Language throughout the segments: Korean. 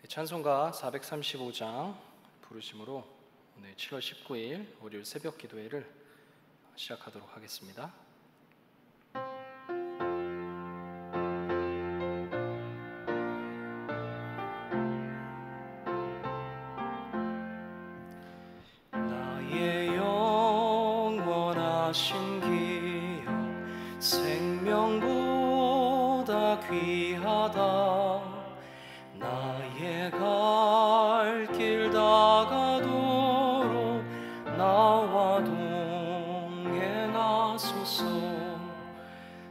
찬송가 435장 부르심으로 오늘 7월 19일 월요일 새벽 기도회를 시작하도록 하겠습니다. 나의 영원하신 기여 생명보다 귀하다. 나의 갈 길 다가도록 나와 동행하소서.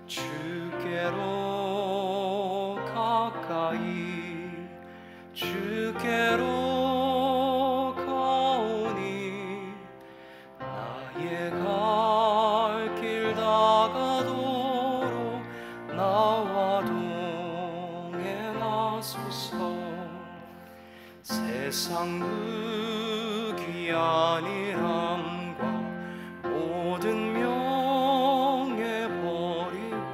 주께로 가까이 주께로 가오니 나의 갈 길 다가도록 나와 동행하소서. 세상 그 귀한 일함과 모든 명예 버리고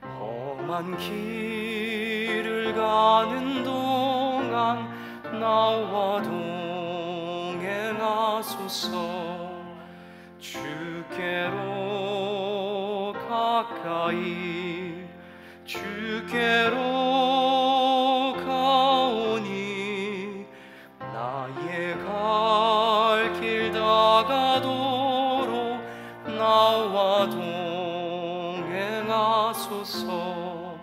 험한 길을 가는 동안 나와 동행하소서. 주께로 가까이 주께로 가오니 나의 갈 길 다가도록 나와 동행하소서.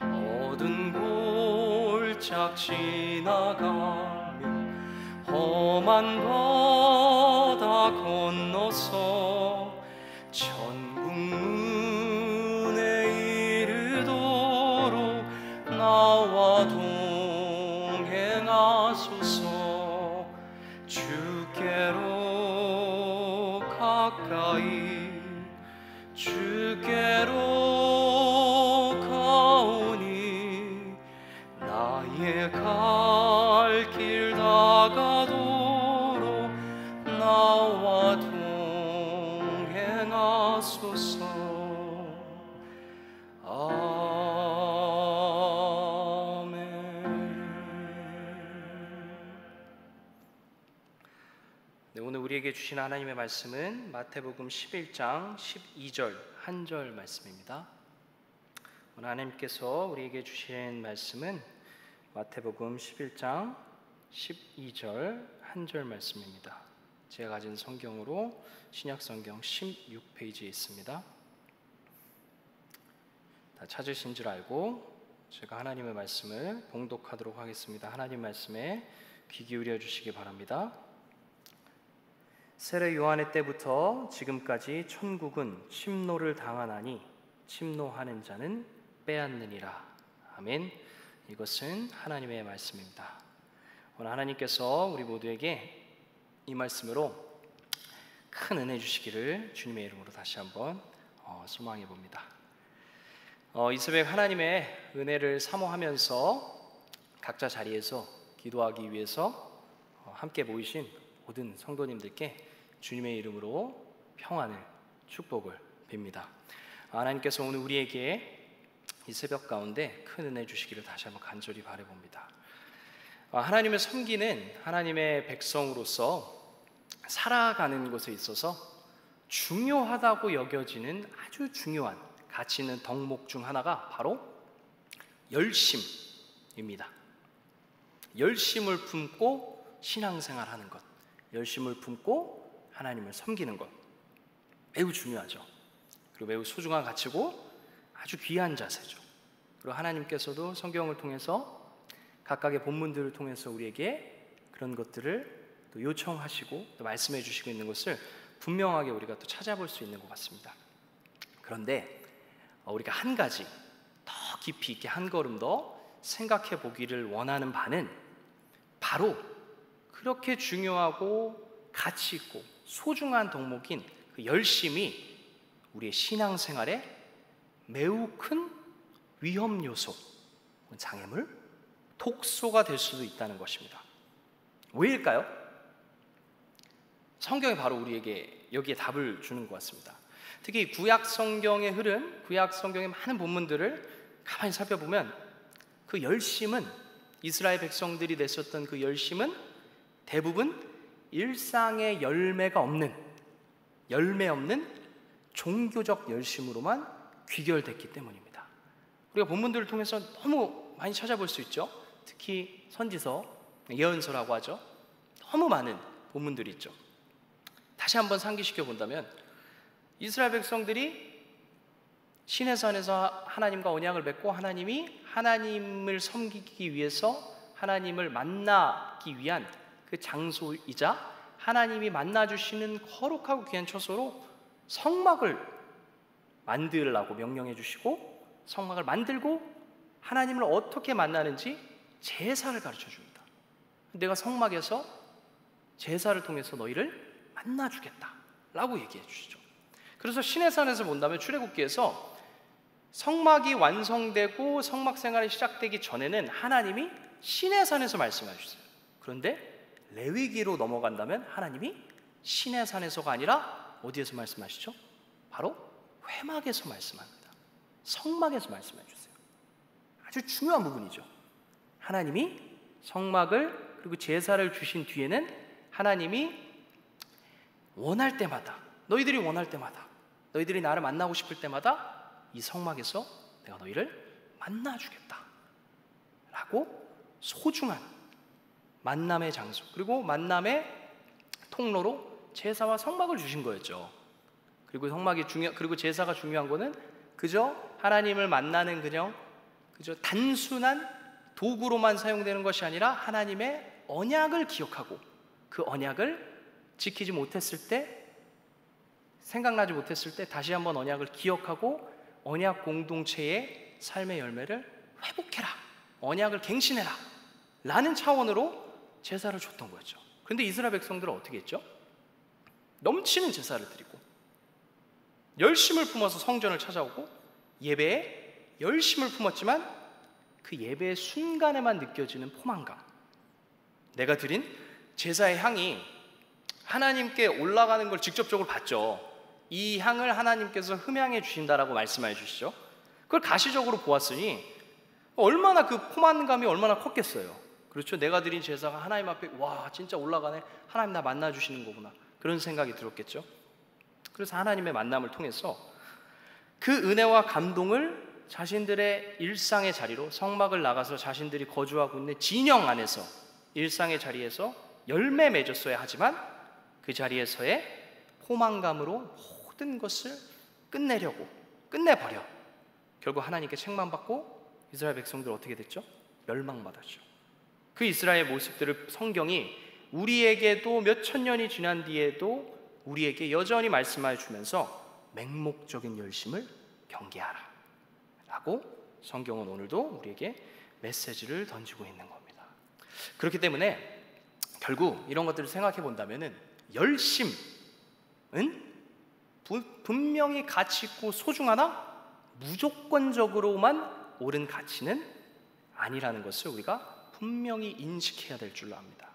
어두운 골짝 지나가며 험한 바다 건너서 천국 문에 이르도록 나와 동행하소서. 주께로 가까이 주께로 가오니 나의 갈 길 다가도록 나와 동행하소서. 네, 오늘 우리에게 주신 하나님의 말씀은 마태복음 11장 12절 한 절 말씀입니다. 오늘 하나님께서 우리에게 주신 말씀은 마태복음 11장 12절 한 절 말씀입니다. 제가 가진 성경으로 신약성경 16페이지에 있습니다. 다 찾으신 줄 알고 제가 하나님의 말씀을 봉독하도록 하겠습니다. 하나님 말씀에 귀 기울여 주시기 바랍니다. 세례 요한의 때부터 지금까지 천국은 침노를 당하나니 침노하는 자는 빼앗느니라. 아멘. 이것은 하나님의 말씀입니다. 오늘 하나님께서 우리 모두에게 이 말씀으로 큰 은혜 주시기를 주님의 이름으로 다시 한번 소망해 봅니다. 이 새벽 하나님의 은혜를 사모하면서 각자 자리에서 기도하기 위해서 함께 모이신 모든 성도님들께 주님의 이름으로 평안을 축복을 빕니다. 하나님께서 오늘 우리에게 이 새벽 가운데 큰 은혜 주시기를 다시 한번 간절히 바라봅니다. 하나님을 섬기는 하나님의 백성으로서 살아가는 것에 있어서 중요하다고 여겨지는 아주 중요한 가치 있는 덕목 중 하나가 바로 열심입니다. 열심을 품고 신앙생활하는 것, 열심을 품고 하나님을 섬기는 것 매우 중요하죠. 그리고 매우 소중한 가치고 아주 귀한 자세죠. 그리고 하나님께서도 성경을 통해서 각각의 본문들을 통해서 우리에게 그런 것들을 또 요청하시고 또 말씀해 주시고 있는 것을 분명하게 우리가 또 찾아볼 수 있는 것 같습니다. 그런데 우리가 한 가지 더 깊이 있게 한 걸음 더 생각해 보기를 원하는 바는 바로 그렇게 중요하고 가치 있고 소중한 덕목인 그 열심이 우리의 신앙생활에 매우 큰 위험 요소, 장애물, 독소가 될 수도 있다는 것입니다. 왜일까요? 성경이 바로 우리에게 여기에 답을 주는 것 같습니다. 특히 구약 성경의 흐름, 구약 성경의 많은 본문들을 가만히 살펴보면 그 열심은 이스라엘 백성들이 냈었던 그 열심은 대부분 일상의 열매 없는 종교적 열심으로만 귀결됐기 때문입니다. 우리가 본문들을 통해서 너무 많이 찾아볼 수 있죠. 특히 선지서, 예언서라고 하죠. 너무 많은 본문들이 있죠. 다시 한번 상기시켜 본다면 이스라엘 백성들이 시내산에서 하나님과 언약을 맺고 하나님이 하나님을 섬기기 위해서 하나님을 만나기 위한 그 장소이자 하나님이 만나주시는 거룩하고 귀한 처소로 성막을 만들라고 명령해 주시고 성막을 만들고 하나님을 어떻게 만나는지 제사를 가르쳐 줍니다. 내가 성막에서 제사를 통해서 너희를 만나주겠다 라고 얘기해 주시죠. 그래서 시내산에서 본다면 출애굽기에서 성막이 완성되고 성막 생활이 시작되기 전에는 하나님이 시내산에서 말씀해 주세요. 그런데 레위기로 넘어간다면 하나님이 시내산에서가 아니라 어디에서 말씀하시죠? 바로 회막에서 말씀합니다. 성막에서 말씀해 주세요. 아주 중요한 부분이죠. 하나님이 성막을 그리고 제사를 주신 뒤에는 하나님이 원할 때마다, 너희들이 원할 때마다, 너희들이 나를 만나고 싶을 때마다 이 성막에서 내가 너희를 만나주겠다 라고 소중한 만남의 장소 그리고 만남의 통로로 제사와 성막을 주신 거였죠. 그리고 그리고 제사가 중요한 거는 그저 하나님을 만나는 그저 단순한 도구로만 사용되는 것이 아니라 하나님의 언약을 기억하고 그 언약을 지키지 못했을 때, 생각나지 못했을 때 다시 한번 언약을 기억하고 언약 공동체의 삶의 열매를 회복해라, 언약을 갱신해라 라는 차원으로 제사를 줬던 거죠. 그런데 이스라엘 백성들은 어떻게 했죠? 넘치는 제사를 드리고 열심을 품어서 성전을 찾아오고 예배에 열심을 품었지만 그 예배의 순간에만 느껴지는 포만감, 내가 드린 제사의 향이 하나님께 올라가는 걸 직접적으로 봤죠. 이 향을 하나님께서 흠향해 주신다라고 말씀해 주시죠. 그걸 가시적으로 보았으니 얼마나 그 포만감이 얼마나 컸겠어요. 그렇죠. 내가 드린 제사가 하나님 앞에 와 진짜 올라가네, 하나님 나 만나 주시는 거구나, 그런 생각이 들었겠죠. 그래서 하나님의 만남을 통해서 그 은혜와 감동을 자신들의 일상의 자리로, 성막을 나가서 자신들이 거주하고 있는 진영 안에서 일상의 자리에서 열매 맺었어야 하지만 그 자리에서의 포만감으로 모든 것을 끝내버려 결국 하나님께 책망받고 이스라엘 백성들 어떻게 됐죠? 멸망받았죠. 그 이스라엘 모습들을 성경이 우리에게도 몇천 년이 지난 뒤에도 우리에게 여전히 말씀하여 주면서 맹목적인 열심을 경계하라 라고 성경은 오늘도 우리에게 메시지를 던지고 있는 겁니다. 그렇기 때문에 결국 이런 것들을 생각해 본다면 열심은 분명히 가치 있고 소중하나 무조건적으로만 옳은 가치는 아니라는 것을 우리가 분명히 인식해야 될 줄로 압니다.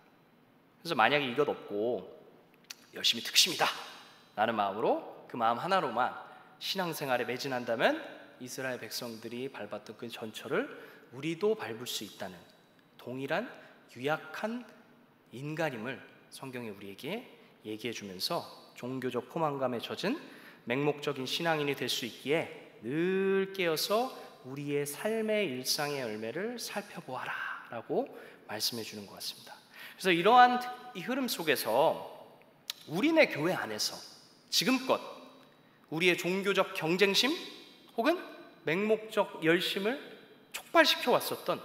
그래서 만약에 이것 없고 열심히 특심이다 라는 마음으로, 그 마음 하나로만 신앙생활에 매진한다면 이스라엘 백성들이 밟았던 그 전철을 우리도 밟을 수 있다는 동일한 유약한 인간임을 성경이 우리에게 얘기해 주면서 종교적 포만감에 젖은 맹목적인 신앙인이 될 수 있기에 늘 깨어서 우리의 삶의 일상의 열매를 살펴보아라 라고 말씀해 주는 것 같습니다. 그래서 이러한 이 흐름 속에서 우리네 교회 안에서 지금껏 우리의 종교적 경쟁심 혹은 맹목적 열심을 촉발시켜 왔었던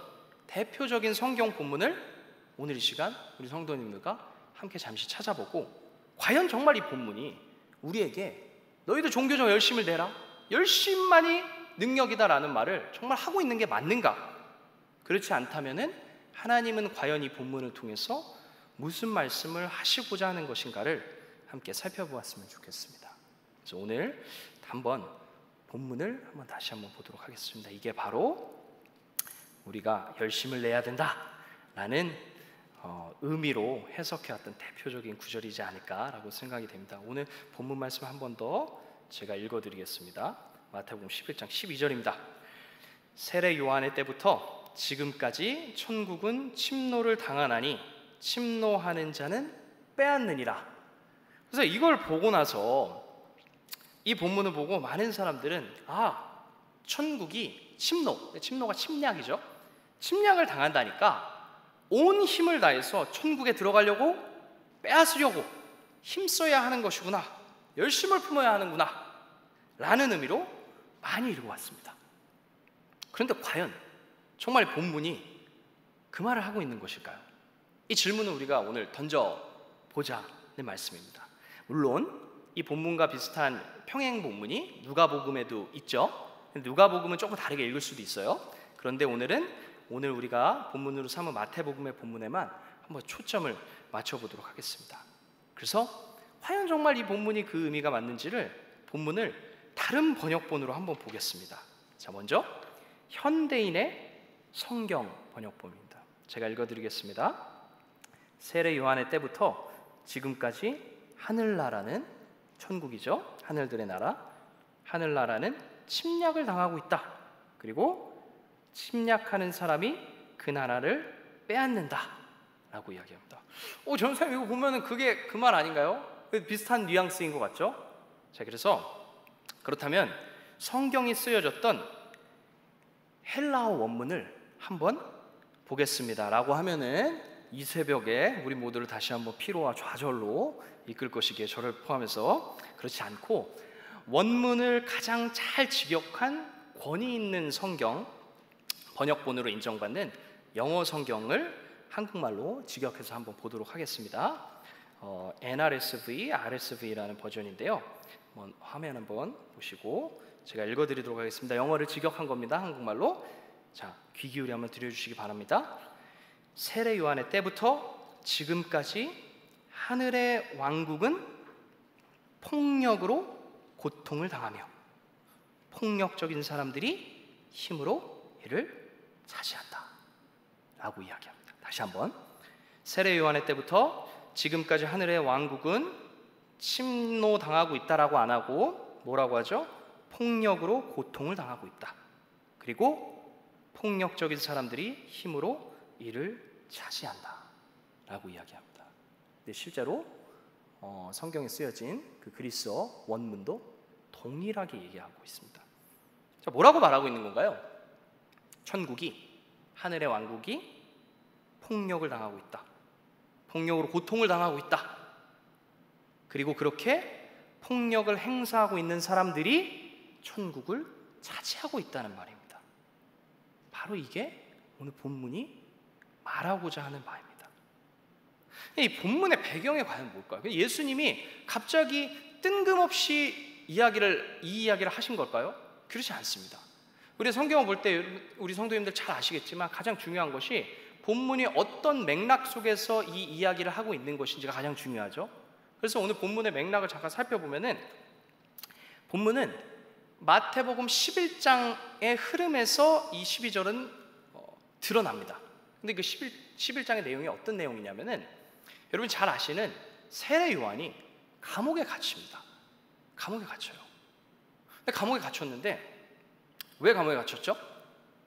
대표적인 성경 본문을 오늘 이 시간 우리 성도님들과 함께 잠시 찾아보고, 과연 정말 이 본문이 우리에게 너희도 종교적 열심을 내라, 열심만이 능력이다라는 말을 정말 하고 있는 게 맞는가? 그렇지 않다면은 하나님은 과연 이 본문을 통해서 무슨 말씀을 하시고자 하는 것인가를 함께 살펴보았으면 좋겠습니다. 그래서 오늘 한번 본문을 다시 한번 보도록 하겠습니다. 이게 바로 우리가 열심을 내야 된다라는 의미로 해석해왔던 대표적인 구절이지 않을까라고 생각이 됩니다. 오늘 본문 말씀 한 번 더 제가 읽어드리겠습니다. 마태복음 11장 12절입니다. 세례 요한의 때부터 지금까지 천국은 침노를 당하나니 침노하는 자는 빼앗느니라. 그래서 이걸 보고 나서 이 본문을 보고 많은 사람들은 천국이 침노가 침략이죠. 침략을 당한다니까 온 힘을 다해서 천국에 들어가려고 빼앗으려고 힘써야 하는 것이구나, 열심을 품어야 하는구나 라는 의미로 많이 읽어왔습니다. 그런데 과연 정말 본문이 그 말을 하고 있는 것일까요? 이 질문을 우리가 오늘 던져보자는 말씀입니다. 물론 이 본문과 비슷한 평행 본문이 누가복음에도 있죠. 누가복음은 조금 다르게 읽을 수도 있어요. 그런데 오늘 우리가 본문으로 삼은 마태복음의 본문에만 한번 초점을 맞춰보도록 하겠습니다. 그래서 과연 정말 이 본문이 그 의미가 맞는지를 본문을 다른 번역본으로 한번 보겠습니다. 자, 먼저 현대인의 성경 번역본입니다. 제가 읽어드리겠습니다. 세례 요한의 때부터 지금까지 하늘나라는, 천국이죠, 하늘들의 나라, 하늘나라는 침략을 당하고 있다. 그리고 침략하는 사람이 그 나라를 빼앗는다 라고 이야기합니다. 전사님, 이거 보면은 그게 그 말 아닌가요? 비슷한 뉘앙스인 것 같죠? 자, 그렇다면 성경이 쓰여졌던 헬라어 원문을 한번 보겠습니다 라고 하면은 이 새벽에 우리 모두를 다시 한번 피로와 좌절로 이끌 것이기에 저를 포함해서, 그렇지 않고 원문을 가장 잘 직역한 권위 있는 성경 번역본으로 인정받는 영어 성경을 한국말로 직역해서 한번 보도록 하겠습니다. NRSV, RSV라는 버전인데요. 화면 한번 보시고 제가 읽어드리도록 하겠습니다. 영어를 직역한 겁니다, 한국말로. 자, 귀 기울여 한번 들려주시기 바랍니다. 세례 요한의 때부터 지금까지 하늘의 왕국은 폭력으로 고통을 당하며 폭력적인 사람들이 힘으로 이를 차지한다 라고 이야기합니다. 다시 한번, 세례 요한의 때부터 지금까지 하늘의 왕국은 침노당하고 있다라고 안 하고 뭐라고 하죠? 폭력으로 고통을 당하고 있다. 그리고 폭력적인 사람들이 힘으로 이를 차지한다 라고 이야기합니다. 근데 실제로 성경에 쓰여진 그 그리스어 원문도 동일하게 얘기하고 있습니다. 자, 뭐라고 말하고 있는 건가요? 천국이, 하늘의 왕국이 폭력을 당하고 있다. 폭력으로 고통을 당하고 있다. 그리고 그렇게 폭력을 행사하고 있는 사람들이 천국을 차지하고 있다는 말입니다. 바로 이게 오늘 본문이 말하고자 하는 바입니다. 이 본문의 배경이 과연 뭘까요? 예수님이 갑자기 뜬금없이 이 이야기를 하신 걸까요? 그렇지 않습니다. 우리 성경을 볼 때 우리 성도님들 잘 아시겠지만 가장 중요한 것이 본문이 어떤 맥락 속에서 이 이야기를 하고 있는 것인지가 가장 중요하죠. 그래서 오늘 본문의 맥락을 잠깐 살펴보면은, 본문은 마태복음 11장의 흐름에서 이 12절은 드러납니다. 근데 그 11장의 내용이 어떤 내용이냐면은, 여러분 잘 아시는 세례 요한이 감옥에 갇힙니다. 감옥에 갇혀요. 근데 감옥에 갇혔는데 왜 감옥에 갇혔죠?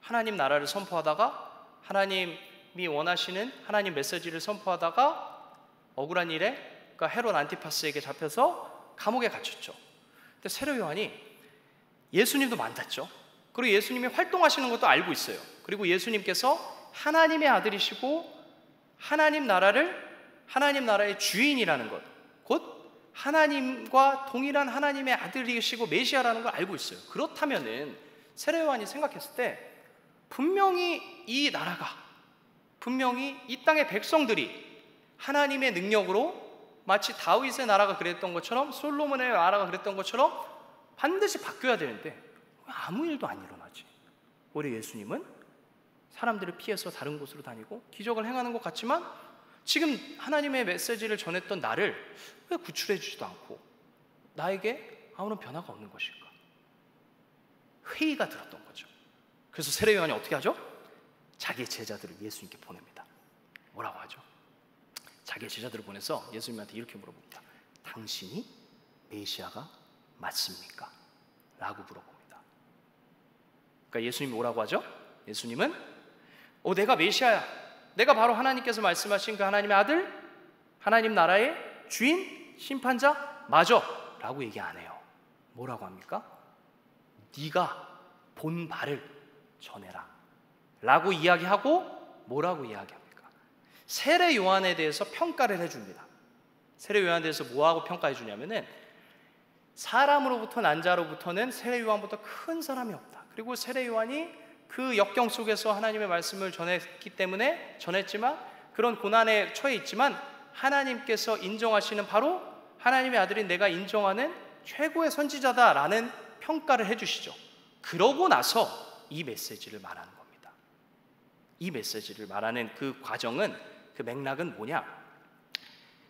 하나님 나라를 선포하다가, 하나님이 원하시는 하나님 메시지를 선포하다가 억울한 일에, 그러니까 헤롯 안티파스에게 잡혀서 감옥에 갇혔죠. 근데 세례 요한이 예수님도 만났죠. 그리고 예수님이 활동하시는 것도 알고 있어요. 그리고 예수님께서 하나님의 아들이시고 하나님 나라의 주인이라는 것, 곧 하나님과 동일한 하나님의 아들이시고 메시아라는 걸 알고 있어요. 그렇다면은 세례 요한이 생각했을 때 분명히 이 나라가, 분명히 이 땅의 백성들이 하나님의 능력으로 마치 다윗의 나라가 그랬던 것처럼, 솔로몬의 나라가 그랬던 것처럼 반드시 바뀌어야 되는데 왜 아무 일도 안 일어나지? 오히려 예수님은 사람들을 피해서 다른 곳으로 다니고 기적을 행하는 것 같지만 지금 하나님의 메시지를 전했던 나를 왜 구출해 주지도 않고 나에게 아무런 변화가 없는 것일까? 회의가 들었던 거죠. 그래서 세례 요한이 어떻게 하죠? 자기의 제자들을 예수님께 보냅니다. 뭐라고 하죠? 자기의 제자들을 보내서 예수님한테 이렇게 물어봅니다. 당신이 메시아가 맞습니까? 라고 물어봅니다. 그러니까 예수님이 뭐라고 하죠? 예수님은 내가 메시아야, 내가 바로 하나님께서 말씀하신 그 하나님의 아들, 하나님 나라의 주인, 심판자 맞아 라고 얘기 안 해요. 뭐라고 합니까? 네가 본 바를 전해라 라고 이야기하고, 뭐라고 이야기합니까? 세례 요한에 대해서 평가를 해줍니다. 세례 요한에 대해서 뭐하고 평가해 주냐면은, 사람으로부터 난 자로부터는 세례 요한보다 큰 사람이 없다. 그리고 세례 요한이 그 역경 속에서 하나님의 말씀을 전했지만 그런 고난에 처해 있지만 하나님께서 인정하시는 바로 하나님의 아들인 내가 인정하는 최고의 선지자다라는 평가를 해주시죠. 그러고 나서 이 메시지를 말하는 겁니다. 이 메시지를 말하는 그 과정은, 그 맥락은 뭐냐?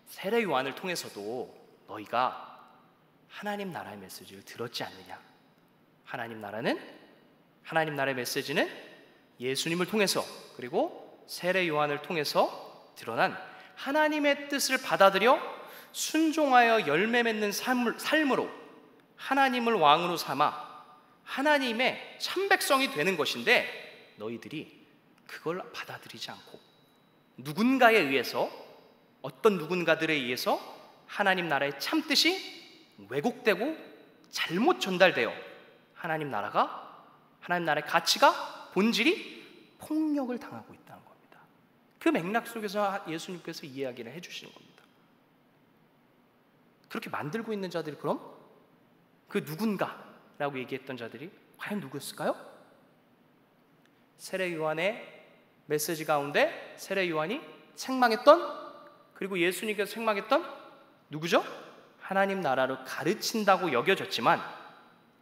세례 요한을 통해서도 너희가 하나님 나라의 메시지를 들었지 않느냐? 하나님 나라의 메시지는 예수님을 통해서, 그리고 세례 요한을 통해서 드러난 하나님의 뜻을 받아들여 순종하여 열매 맺는 삶으로 하나님을 왕으로 삼아 하나님의 참백성이 되는 것인데, 너희들이 그걸 받아들이지 않고 누군가에 의해서, 어떤 누군가들에 의해서 하나님 나라의 참뜻이 왜곡되고 잘못 전달되어 하나님 나라의 가치가, 본질이 폭력을 당하고 있다는 겁니다. 그 맥락 속에서 예수님께서 이야기를 해주시는 겁니다. 그렇게 만들고 있는 자들이, 그럼 그 누군가라고 얘기했던 자들이 과연 누구였을까요? 세례 요한의 메시지 가운데 세례 요한이 책망했던, 그리고 예수님께서 책망했던 누구죠? 하나님 나라를 가르친다고 여겨졌지만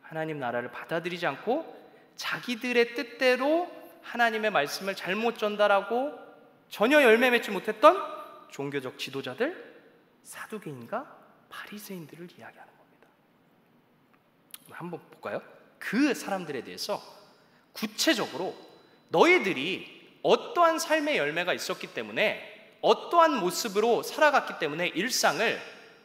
하나님 나라를 받아들이지 않고 자기들의 뜻대로 하나님의 말씀을 잘못 전달하고 전혀 열매 맺지 못했던 종교적 지도자들, 사두개인과 바리새인들을 이야기하는 겁니다. 한번 볼까요? 그 사람들에 대해서 구체적으로 너희들이 어떠한 삶의 열매가 있었기 때문에, 어떠한 모습으로 살아갔기 때문에, 일상을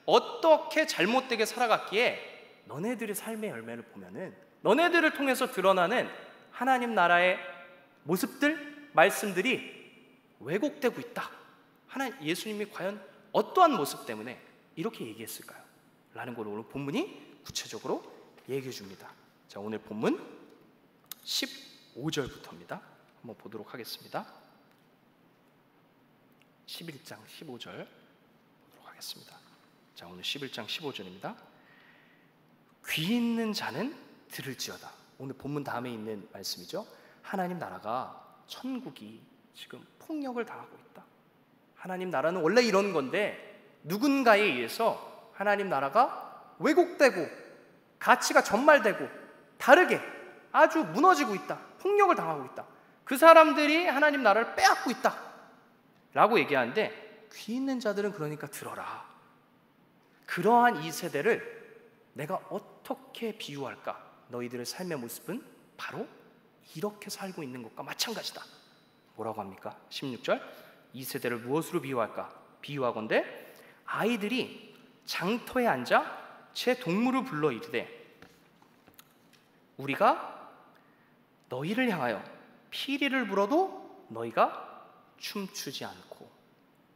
어떻게 잘못되게 살아갔기에 너네들의 삶의 열매를 보면은 너네들을 통해서 드러나는 하나님 나라의 모습들, 말씀들이 왜곡되고 있다. 예수님이 과연 어떠한 모습 때문에 이렇게 얘기했을까요? 라는 걸 오늘 본문이 구체적으로 얘기해 줍니다. 자, 오늘 본문 15절부터입니다. 한번 보도록 하겠습니다. 11장 15절 보도록 하겠습니다. 자, 오늘 11장 15절입니다. 귀 있는 자는 들을지어다. 오늘 본문 다음에 있는 말씀이죠. 하나님 나라가, 천국이 지금 폭력을 당하고 있다. 하나님 나라는 원래 이런 건데 누군가에 의해서 하나님 나라가 왜곡되고 가치가 전말되고 다르게 아주 무너지고 있다. 폭력을 당하고 있다. 그 사람들이 하나님 나라를 빼앗고 있다 라고 얘기하는데, 귀 있는 자들은 그러니까 들어라. 그러한 이 세대를 내가 어떻게 비유할까? 너희들의 삶의 모습은 바로 이렇게 살고 있는 것과 마찬가지다. 뭐라고 합니까? 16절, 이 세대를 무엇으로 비유할까? 비유하건대 아이들이 장터에 앉아 제 동물을 불러 이르되, 우리가 너희를 향하여 피리를 불어도 너희가 춤추지 않고,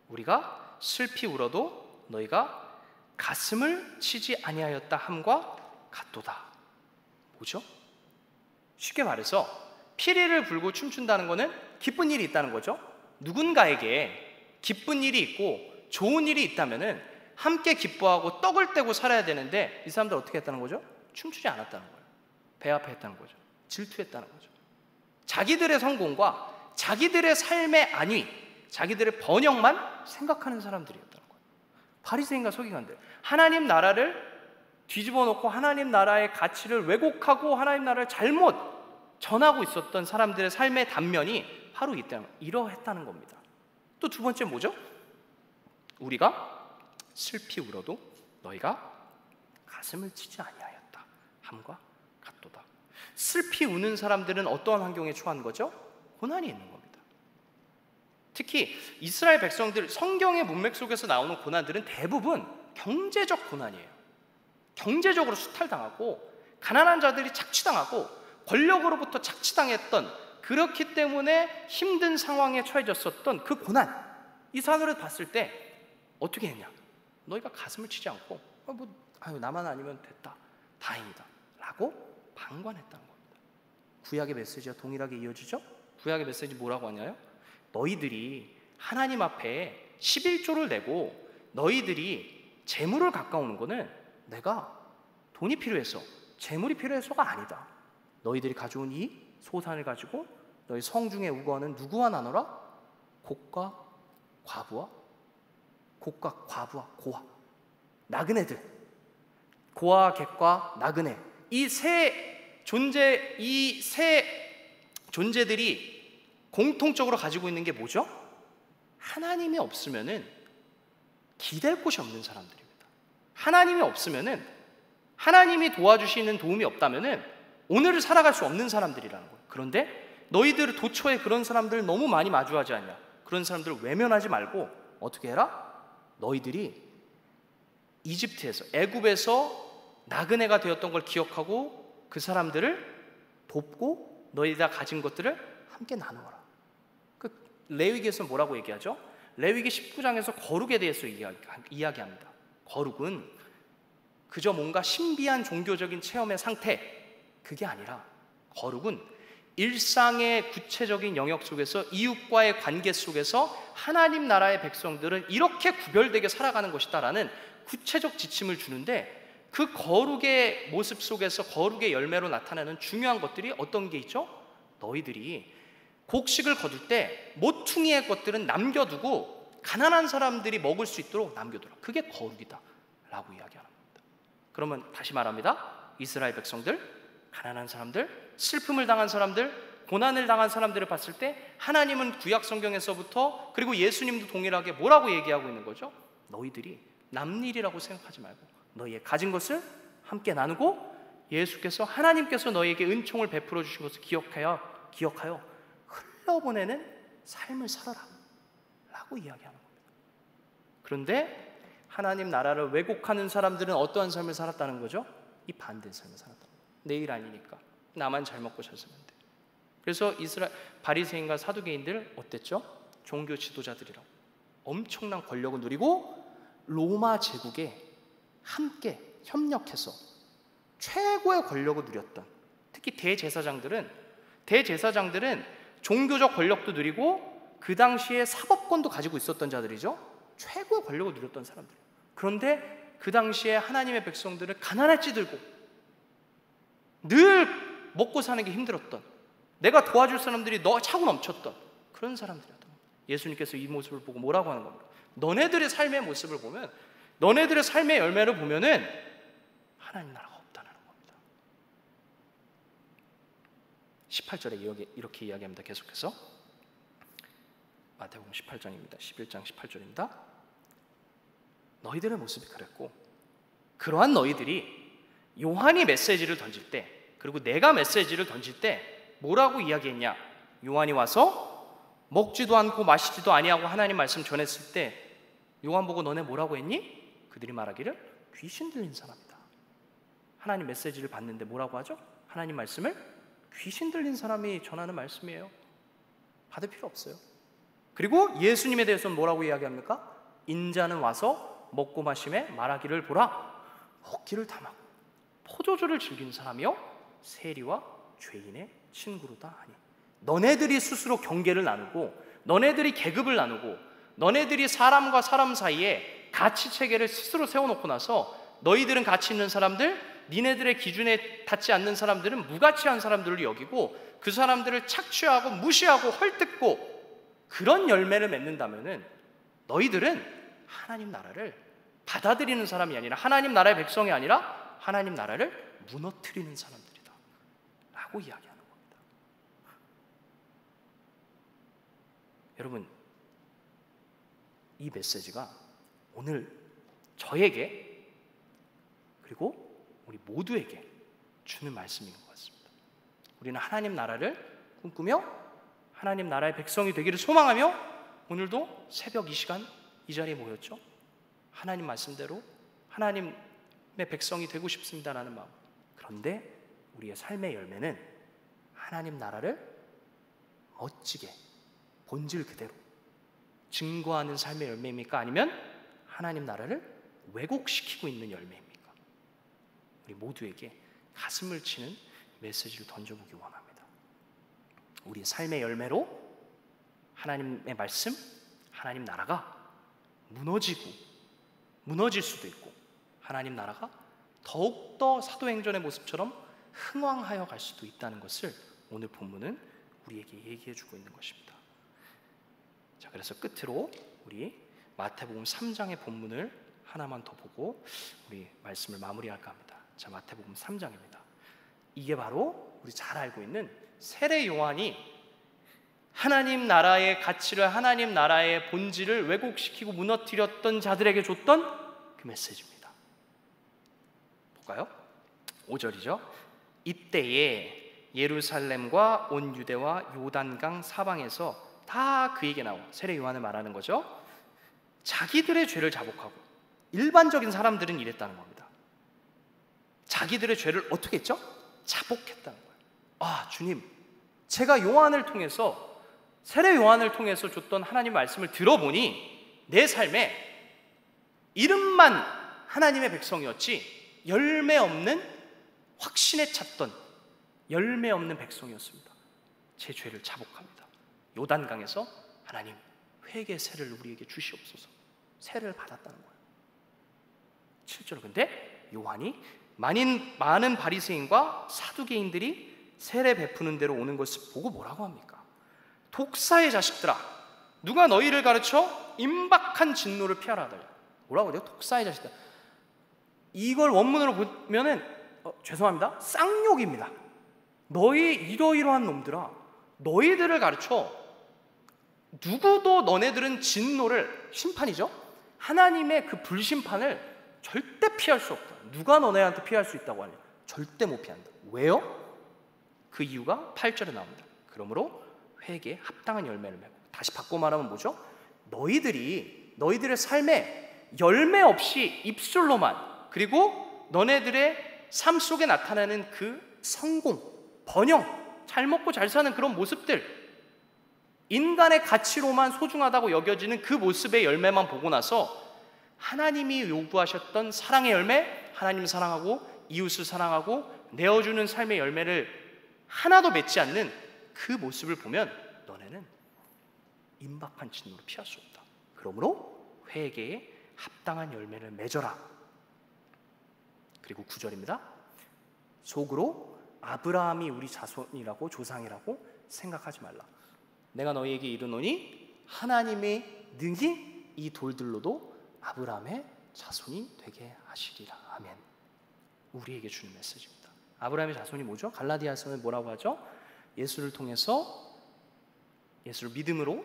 우리가 슬피 울어도 너희가 가슴을 치지 아니하였다 함과 같도다. 뭐죠? 쉽게 말해서 피리를 불고 춤춘다는 것은 기쁜 일이 있다는 거죠. 누군가에게 기쁜 일이 있고 좋은 일이 있다면 함께 기뻐하고 떡을 떼고 살아야 되는데, 이 사람들 어떻게 했다는 거죠? 춤추지 않았다는 거예요. 배합했다는 거죠. 질투했다는 거죠. 자기들의 성공과 자기들의 삶의 안위, 자기들의 번영만 생각하는 사람들이었다는 거예요. 바리새인과 서기관들, 하나님 나라를 뒤집어 놓고 하나님 나라의 가치를 왜곡하고 하나님 나라를 잘못 전하고 있었던 사람들의 삶의 단면이 바로 이러했다는 겁니다. 또 두 번째 뭐죠? 우리가 슬피 울어도 너희가 가슴을 치지 아니하였다 함과 같도다. 슬피 우는 사람들은 어떠한 환경에 처한 거죠? 고난이 있는 겁니다. 특히 이스라엘 백성들, 성경의 문맥 속에서 나오는 고난들은 대부분 경제적 고난이에요. 경제적으로 수탈당하고 가난한 자들이 착취당하고 권력으로부터 착취당했던 그렇기 때문에 힘든 상황에 처해졌었던 그 고난, 이 산으로 봤을 때 어떻게 했냐? 너희가 가슴을 치지 않고 나만 아니면 됐다, 다행이다 라고 방관했다는 겁니다. 구약의 메시지와 동일하게 이어지죠? 구약의 메시지 뭐라고 하냐요? 너희들이 하나님 앞에 11조를 내고 너희들이 재물을 가까우는 거는 내가 돈이 필요해서, 재물이 필요해서가 아니다. 너희들이 가져온 이 소산을 가지고 너희 성중에 우거하는 누구와 나눠라? 곡과 과부와 고아, 나그네들, 고아, 객과 나그네, 이 세 존재들이 공통적으로 가지고 있는 게 뭐죠? 하나님이 없으면은 기댈 곳이 없는 사람들입니다. 하나님이 없으면은, 하나님이 도와주시는 도움이 없다면은 오늘을 살아갈 수 없는 사람들이라는 거예요. 그런데 너희들 도처에 그런 사람들 너무 많이 마주하지 않냐? 그런 사람들을 외면하지 말고 어떻게 해라? 너희들이 이집트에서, 애굽에서 나그네가 되었던 걸 기억하고 그 사람들을 돕고 너희가 가진 것들을 함께 나누어라. 그 레위기에서 뭐라고 얘기하죠? 레위기 19장에서 거룩에 대해서 이야기합니다. 거룩은 그저 뭔가 신비한 종교적인 체험의 상태, 그게 아니라 거룩은 일상의 구체적인 영역 속에서, 이웃과의 관계 속에서 하나님 나라의 백성들은 이렇게 구별되게 살아가는 것이다라는 구체적 지침을 주는데, 그 거룩의 모습 속에서 거룩의 열매로 나타나는 중요한 것들이 어떤 게 있죠? 너희들이 곡식을 거둘 때 모퉁이의 것들은 남겨두고 가난한 사람들이 먹을 수 있도록 남겨두라. 그게 거룩이다 라고 이야기하는 겁니다. 그러면 다시 말합니다. 이스라엘 백성들, 가난한 사람들, 슬픔을 당한 사람들, 고난을 당한 사람들을 봤을 때 하나님은 구약 성경에서부터, 그리고 예수님도 동일하게 뭐라고 얘기하고 있는 거죠? 너희들이 남일이라고 생각하지 말고 너희의 가진 것을 함께 나누고 예수께서, 하나님께서 너희에게 은총을 베풀어 주신 것을 기억하여 흘러보내는 삶을 살아라 라고 이야기하는 겁니다. 그런데 하나님 나라를 왜곡하는 사람들은 어떠한 삶을 살았다는 거죠? 이 반대의 삶을 살았다. 내일 아니니까 나만 잘 먹고 잘 살면 돼. 그래서 바리새인과 사두개인들 어땠죠? 종교 지도자들이라고 엄청난 권력을 누리고 로마 제국에 함께 협력해서 최고의 권력을 누렸던, 특히 대제사장들은 종교적 권력도 누리고 그 당시에 사법권도 가지고 있었던 자들이죠. 최고의 권력을 누렸던 사람들. 그런데 그 당시에 하나님의 백성들을 가난할지 들고 늘 먹고 사는 게 힘들었던, 내가 도와줄 사람들이 차고 넘쳤던 그런 사람들이었던 겁니다. 예수님께서 이 모습을 보고 뭐라고 하는 겁니다. 너네들의 삶의 모습을 보면, 너네들의 삶의 열매를 보면은 하나님 나라가 없다는 겁니다. 18절에 이렇게 이야기합니다. 계속해서 마태복음 18장입니다. 11장 18절입니다. 너희들의 모습이 그랬고, 그러한 너희들이 요한이 메시지를 던질 때, 그리고 내가 메시지를 던질 때 뭐라고 이야기했냐? 요한이 와서 먹지도 않고 마시지도 아니하고 하나님 말씀 전했을 때 요한 보고 너네 뭐라고 했니? 그들이 말하기를 귀신 들린 사람이다. 하나님 메시지를 받는데 뭐라고 하죠? 하나님 말씀을 귀신 들린 사람이 전하는 말씀이에요. 받을 필요 없어요. 그리고 예수님에 대해서는 뭐라고 이야기합니까? 인자는 와서 먹고 마심에 말하기를 보라, 먹기를 탐하고 포도주를 즐기는 사람이요 세리와 죄인의 친구로다 하니. 너네들이 스스로 경계를 나누고, 너네들이 계급을 나누고, 너네들이 사람과 사람 사이에 가치 체계를 스스로 세워놓고 나서 너희들은 가치 있는 사람들, 니네들의 기준에 닿지 않는 사람들은 무가치한 사람들을 여기고 그 사람들을 착취하고 무시하고 헐뜯고 그런 열매를 맺는다면은 너희들은 하나님 나라를 받아들이는 사람이 아니라, 하나님 나라의 백성이 아니라 하나님 나라를 무너뜨리는 사람들이다 라고 이야기하는 겁니다. 여러분, 이 메시지가 오늘 저에게 그리고 우리 모두에게 주는 말씀인 것 같습니다. 우리는 하나님 나라를 꿈꾸며 하나님 나라의 백성이 되기를 소망하며 오늘도 새벽 이 시간 이 자리에 모였죠. 하나님 말씀대로 하나님의 백성이 되고 싶습니다라는 마음. 그런데 우리의 삶의 열매는 하나님 나라를 멋지게 본질 그대로 증거하는 삶의 열매입니까? 아니면 하나님 나라를 왜곡시키고 있는 열매입니까? 우리 모두에게 가슴을 치는 메시지를 던져보기 원합니다. 우리 삶의 열매로 하나님의 말씀, 하나님 나라가 무너질 수도 있고, 하나님 나라가 더욱더 사도행전의 모습처럼 흥왕하여 갈 수도 있다는 것을 오늘 본문은 우리에게 얘기해 주고 있는 것입니다. 자, 그래서 끝으로 우리 마태복음 3장의 본문을 하나만 더 보고 우리 말씀을 마무리할까 합니다. 자, 마태복음 3장입니다. 이게 바로 우리 잘 알고 있는 세례 요한이 하나님 나라의 가치를, 하나님 나라의 본질을 왜곡시키고 무너뜨렸던 자들에게 줬던 그 메시지입니다. 볼까요? 5절이죠. 이때에 예루살렘과 온 유대와 요단강 사방에서 다 그에게 나온, 세례 요한을 말하는 거죠, 자기들의 죄를 자복하고, 일반적인 사람들은 이랬다는 겁니다. 자기들의 죄를 어떻게 했죠? 자복했다는 거예요. 아, 주님, 제가 요한을 통해서, 세례 요한을 통해서 줬던 하나님 말씀을 들어보니 내 삶에 이름만 하나님의 백성이었지 열매 없는, 확신에 찼던 열매 없는 백성이었습니다. 제 죄를 자복합니다. 요단강에서 하나님, 회개 세례를 우리에게 주시옵소서. 세례를 받았다는 거예요. 7절. 근데 요한이 많은 바리새인과 사두개인들이 세례 베푸는 대로 오는 것을 보고 뭐라고 합니까? 독사의 자식들아, 누가 너희를 가르쳐 임박한 진노를 피하라 하더냐. 뭐라고 그래요? 독사의 자식들. 이걸 원문으로 보면은 죄송합니다, 쌍욕입니다. 너희 이러이러한 놈들아, 너희들을 가르쳐, 누구도 너네들은 진노를, 심판이죠, 하나님의 그 불심판을 절대 피할 수 없다. 누가 너네한테 피할 수 있다고 하냐? 절대 못 피한다. 왜요? 그 이유가 8절에 나옵니다. 그러므로 회개에 합당한 열매를 맺고. 다시 바꿔 말하면 뭐죠? 너희들의 삶에 열매 없이 입술로만, 그리고 너네들의 삶 속에 나타나는 그 성공, 번영, 잘 먹고 잘 사는 그런 모습들, 인간의 가치로만 소중하다고 여겨지는 그 모습의 열매만 보고 나서 하나님이 요구하셨던 사랑의 열매, 하나님 사랑하고 이웃을 사랑하고 내어주는 삶의 열매를 하나도 맺지 않는 그 모습을 보면 너네는 임박한 진노를 피할 수 없다. 그러므로 회개에 합당한 열매를 맺어라. 그리고 9절입니다. 속으로 아브라함이 우리 자손이라고, 조상이라고 생각하지 말라. 내가 너희에게 이르노니 하나님의 능히 이 돌들로도 아브라함의 자손이 되게 하시리라. 아멘. 우리에게 주는 메시지입니다. 아브라함의 자손이 뭐죠? 갈라디아서는 뭐라고 하죠? 예수를 통해서, 예수를 믿음으로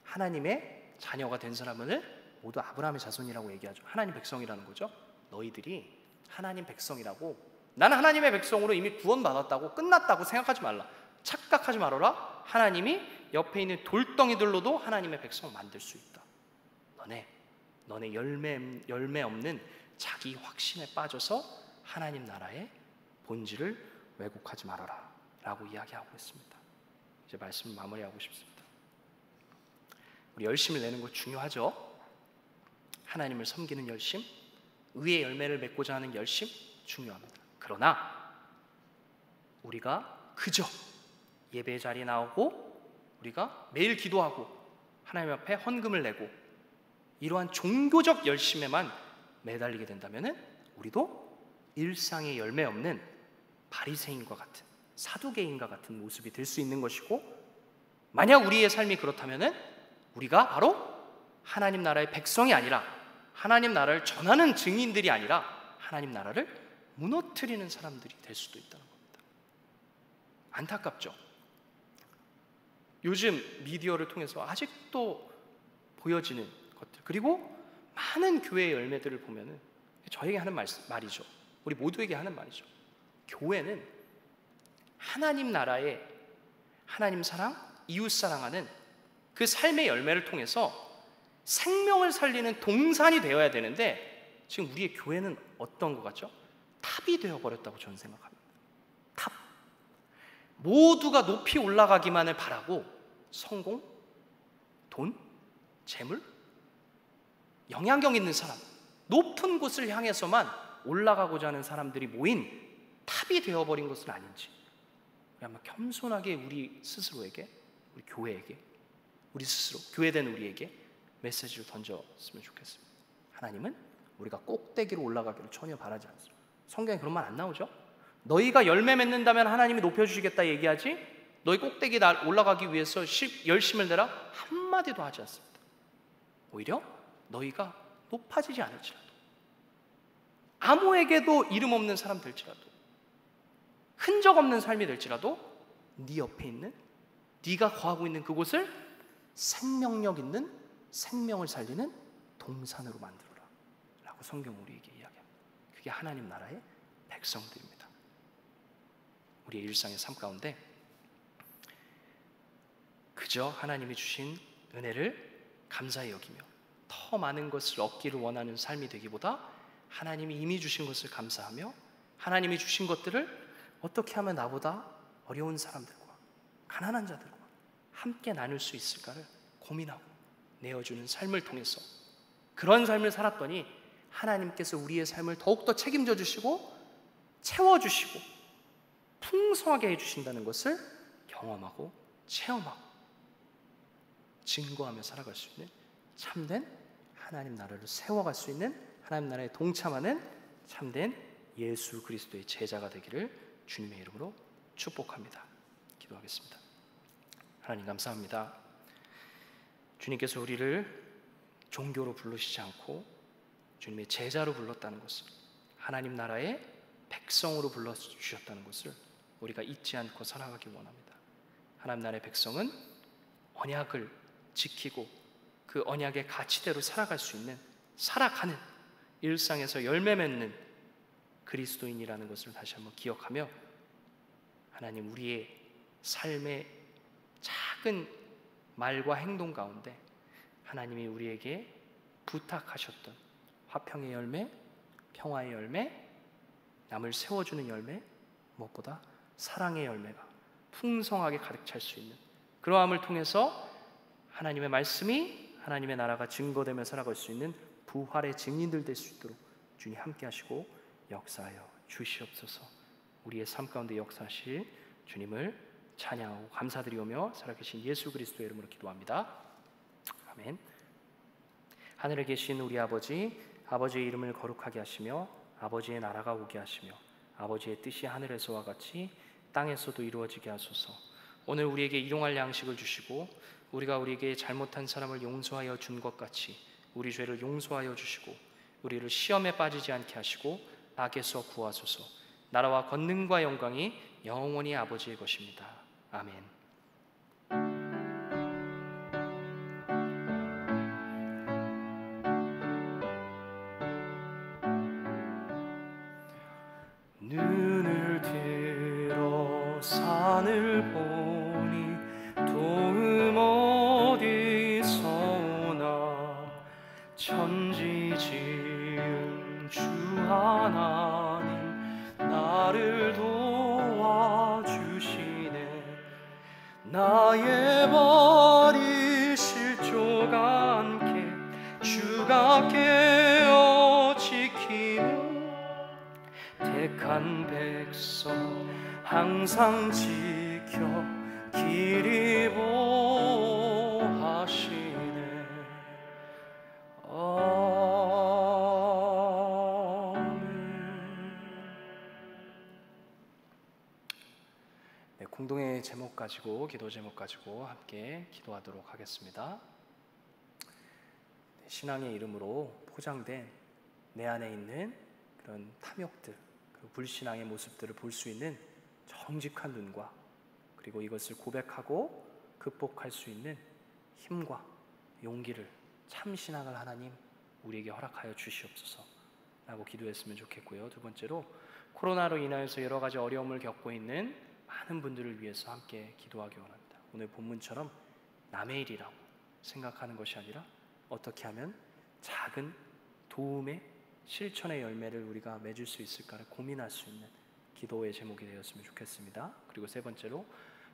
하나님의 자녀가 된 사람을 모두 아브라함의 자손이라고 얘기하죠. 하나님 백성이라는 거죠. 너희들이 하나님 백성이라고, 나는 하나님의 백성으로 이미 구원받았다고, 끝났다고 생각하지 말라. 착각하지 말아라. 하나님이 옆에 있는 돌덩이들로도 하나님의 백성을 만들 수 있다. 너네 열매 없는 자기 확신에 빠져서 하나님 나라의 본질을 왜곡하지 말아라 라고 이야기하고 있습니다. 이제 말씀을 마무리하고 싶습니다. 우리 열심을 내는 것 중요하죠. 하나님을 섬기는 열심, 의의 열매를 맺고자 하는 열심 중요합니다. 그러나 우리가 그저 예배 자리에 나오고 우리가 매일 기도하고 하나님 앞에 헌금을 내고 이러한 종교적 열심에만 매달리게 된다면 우리도 일상의 열매 없는 바리새인과 같은, 사두개인과 같은 모습이 될 수 있는 것이고, 만약 우리의 삶이 그렇다면 우리가 바로 하나님 나라의 백성이 아니라, 하나님 나라를 전하는 증인들이 아니라 하나님 나라를 무너뜨리는 사람들이 될 수도 있다는 겁니다. 안타깝죠? 요즘 미디어를 통해서 아직도 보여지는 것들, 그리고 많은 교회의 열매들을 보면은 저에게 하는 말이죠. 우리 모두에게 하는 말이죠. 교회는 하나님 나라의 하나님 사랑, 이웃 사랑하는 그 삶의 열매를 통해서 생명을 살리는 동산이 되어야 되는데, 지금 우리의 교회는 어떤 것 같죠? 탑이 되어버렸다고 저는 생각합니다. 탑. 모두가 높이 올라가기만을 바라고 성공, 돈, 재물, 영향력 있는 사람, 높은 곳을 향해서만 올라가고자 하는 사람들이 모인 탑이 되어버린 것은 아닌지, 우리 한번 겸손하게 우리 스스로에게, 우리 교회에게, 우리 스스로 교회된 우리에게 메시지를 던졌으면 좋겠습니다. 하나님은 우리가 꼭대기로 올라가기를 전혀 바라지 않습니다. 성경에 그런 말 안 나오죠? 너희가 열매 맺는다면 하나님이 높여주시겠다 얘기하지, 너희 꼭대기 올라가기 위해서 열심을 내라 한마디도 하지 않습니다. 오히려 너희가 높아지지 않을지라도, 아무에게도 이름 없는 사람 될지라도, 흔적 없는 삶이 될지라도 네 옆에 있는, 네가 거하고 있는 그곳을 생명력 있는, 생명을 살리는 동산으로 만들어라 라고 성경은 우리에게 이야기합니다. 그게 하나님 나라의 백성들입니다. 우리의 일상의 삶 가운데 그저 하나님이 주신 은혜를 감사히 여기며 더 많은 것을 얻기를 원하는 삶이 되기보다, 하나님이 이미 주신 것을 감사하며 하나님이 주신 것들을 어떻게 하면 나보다 어려운 사람들과 가난한 자들과 함께 나눌 수 있을까를 고민하고 내어주는 삶을 통해서, 그런 삶을 살았더니 하나님께서 우리의 삶을 더욱더 책임져 주시고 채워주시고 풍성하게 해주신다는 것을 경험하고 체험하고 증거하며 살아갈 수 있는 참된 하나님 나라를 세워갈 수 있는, 하나님 나라에 동참하는 참된 예수 그리스도의 제자가 되기를 주님의 이름으로 축복합니다. 기도하겠습니다. 하나님 감사합니다. 주님께서 우리를 종교로 부르시지 않고 주님의 제자로 불렀다는 것을, 하나님 나라의 백성으로 불러주셨다는 것을 우리가 잊지 않고 살아가기 원합니다. 하나님 나라의 백성은 언약을 지키고 그 언약의 가치대로 살아갈 수 있는, 살아가는, 일상에서 열매 맺는 그리스도인이라는 것을 다시 한번 기억하며, 하나님 우리의 삶의 작은 말과 행동 가운데 하나님이 우리에게 부탁하셨던 화평의 열매, 평화의 열매, 남을 세워주는 열매, 무엇보다 사랑의 열매가 풍성하게 가득 찰 수 있는, 그러함을 통해서 하나님의 말씀이, 하나님의 나라가 증거되며 살아갈 수 있는 부활의 증인들 될 수 있도록 주님 함께 하시고 역사하여 주시옵소서. 우리의 삶 가운데 역사하실 주님을 찬양하고 감사드리오며 살아계신 예수 그리스도의 이름으로 기도합니다. 아멘. 하늘에 계신 우리 아버지, 아버지의 이름을 거룩하게 하시며 아버지의 나라가 오게 하시며 아버지의 뜻이 하늘에서와 같이 땅에서도 이루어지게 하소서. 오늘 우리에게 일용할 양식을 주시고 우리가 우리에게 잘못한 사람을 용서하여 준 것 같이 우리 죄를 용서하여 주시고 우리를 시험에 빠지지 않게 하시고 악에서 구하소서. 나라와 권능과 영광이 영원히 아버지의 것입니다. 아멘. 눈을 들어 산을 보니 도움 어디서 오나. 천지 지은 주 하나님 나를 도와주시네. 나의 발이 실족 않게 주가 깨어 지키며 택한 백성 항상 지켜 길이 보하시네. 네, 공동의 제목 가지고, 기도 제목 가지고 함께 기도하도록 하겠습니다. 신앙의 이름으로 포장된 내 안에 있는 그런 탐욕들, 그리고 불신앙의 모습들을 볼 수 있는 정직한 눈과, 그리고 이것을 고백하고 극복할 수 있는 힘과 용기를, 참 신앙을 하나님 우리에게 허락하여 주시옵소서 라고 기도했으면 좋겠고요. 두 번째로, 코로나로 인하여서 여러 가지 어려움을 겪고 있는 많은 분들을 위해서 함께 기도하기 원합니다. 오늘 본문처럼 남의 일이라고 생각하는 것이 아니라 어떻게 하면 작은 도움의 실천의 열매를 우리가 맺을 수 있을까를 고민할 수 있는 기도의 제목이 되었으면 좋겠습니다. 그리고 세 번째로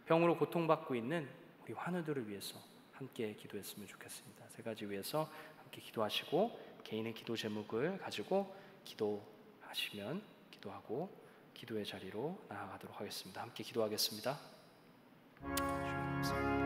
병으로 고통받고 있는 우리 환우들을 위해서 함께 기도했으면 좋겠습니다. 세 가지 위해서 함께 기도하시고 개인의 기도 제목을 가지고 기도하시면 기도하고 기도의 자리로 나아가도록 하겠습니다. 함께 기도하겠습니다. 주님 감사합니다.